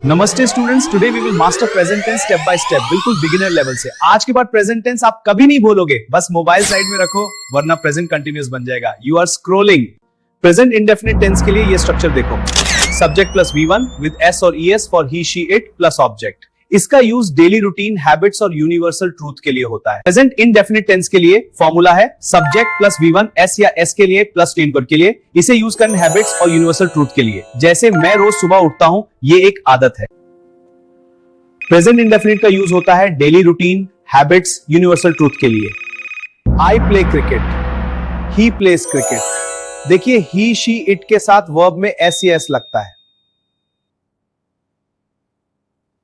नमस्ते students, today we will master present tense step by step, बिल्कुल beginner level से। आज के बाद प्रेजेंट टेंस आप कभी नहीं भूलोगे, बस मोबाइल साइड में रखो वरना प्रेजेंट कंटिन्यूअस बन जाएगा। You are scrolling. Present indefinite tense के लिए ये स्ट्रक्चर देखो, subject plus V1 with S और ES for he she it plus object. इसका यूज डेली रूटीन, हैबिट्स और यूनिवर्सल ट्रूथ के लिए होता है। प्रेजेंट इंडेफिनिट टेंस के लिए फॉर्मूला है सब्जेक्ट प्लस V1 S या S के लिए प्लस टेन वर्ड के लिए। इसे यूज करना हैबिट्स और यूनिवर्सल ट्रूथ के लिए, जैसे मैं रोज सुबह उठता हूं, ये एक आदत है। प्रेजेंट इंडेफिनिट का यूज होता है daily routine, habits, universal truth के लिए। I play cricket, he place cricket. देखिए ही शी इट के साथ वर्ब में S या S लगता है।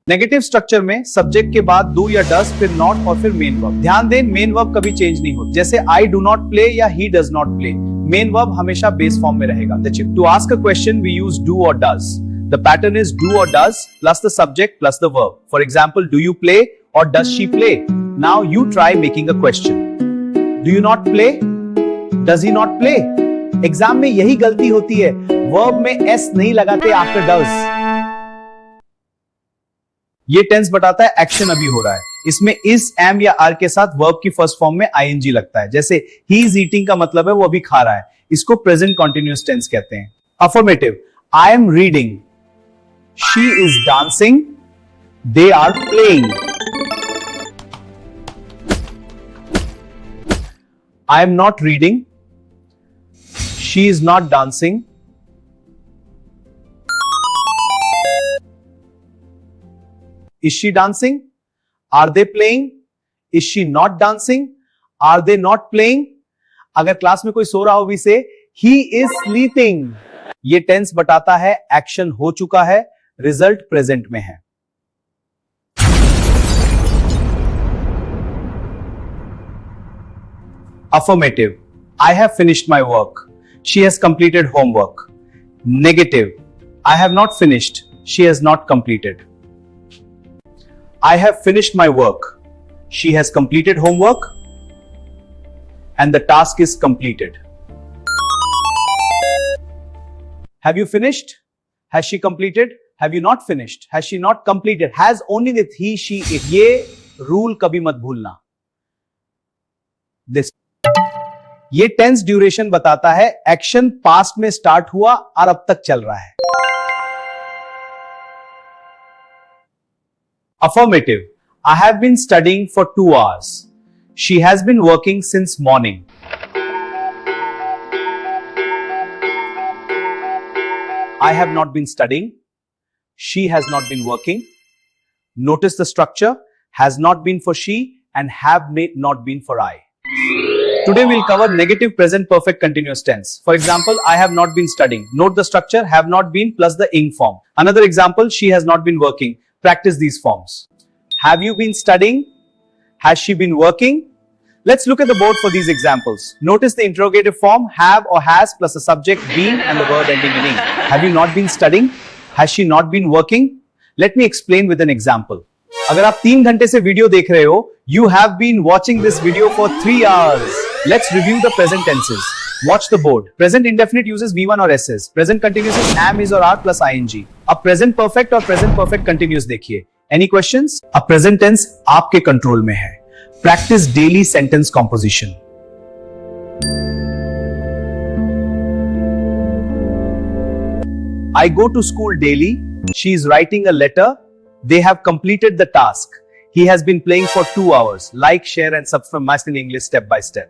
नेगेटिव स्ट्रक्चर में सब्जेक्ट के बाद डू या डज, फिर नॉट और फिर मेन वर्ब। ध्यान दें, मेन वर्ब कभी चेंज नहीं होता। जैसे आई डू नॉट प्ले या he does not play, main verb हमेशा बेस फॉर्म में रहेगा। To ask a question we use do और does. The pattern is do or does plus the subject plus the verb. For example, do you play or does she play? Now you try making a question. Do you not play? Does he not play? Exam में यही गलती होती है, verb में S नहीं लगाते after does। ये tense बताता है एक्शन अभी हो रहा है। इसमें is, am या are के साथ वर्ब की फर्स्ट फॉर्म में ing लगता है। जैसे he is eating का मतलब है वो अभी खा रहा है, इसको प्रेजेंट कॉन्टिन्यूअस टेंस कहते हैं। Affirmative, I am reading, she is dancing, they are playing. I am not reading, she is not dancing, is she dancing? Are they playing? Is she not dancing? Are they not playing? अगर class में कोई सो रहा हो भी से he is sleeping। ये tense बताता है एक्शन हो चुका है, रिजल्ट प्रेजेंट में है। Affirmative, I have finished my work, she has completed homework. Negative, I have not finished, she has not completed. I have finished my work, she has completed homework, and the task is completed. Have you finished? Has she completed? Have you not finished? Has she not completed? Has only with he, she, it. ये rule कभी मत भूलना। This ये tense duration बताता है action past में start हुआ और अब तक चल रहा है। Affirmative, I have been studying for 2 hours. She has been working since morning. I have not been studying. She has not been working. Notice the structure, has not been for she and have not been for I. Today we'll cover negative present perfect continuous tense. For example, I have not been studying. Note the structure, have not been plus the ing form. Another example, she has not been working. Practice these forms. Have you been studying? Has she been working? Let's look at the board for these examples. Notice the interrogative form, have or has plus the subject been and the verb ending in ing. Have you not been studying? Has she not been working? Let me explain with an example. अगर आप 3 घंटे से video देख रहे हो, you have been watching this video for 3 hours. Let's review the present tenses. Watch the board. Present indefinite uses V1 or SS. Present continuous is am, is or are plus ing. अब present perfect और present perfect continuous देखिए। Any questions? अब present tense आपके control में है। Practice daily sentence composition. I go to school daily. She is writing a letter. They have completed the task. He has been playing for 2 hours. Like, share and subscribe Master English step by step.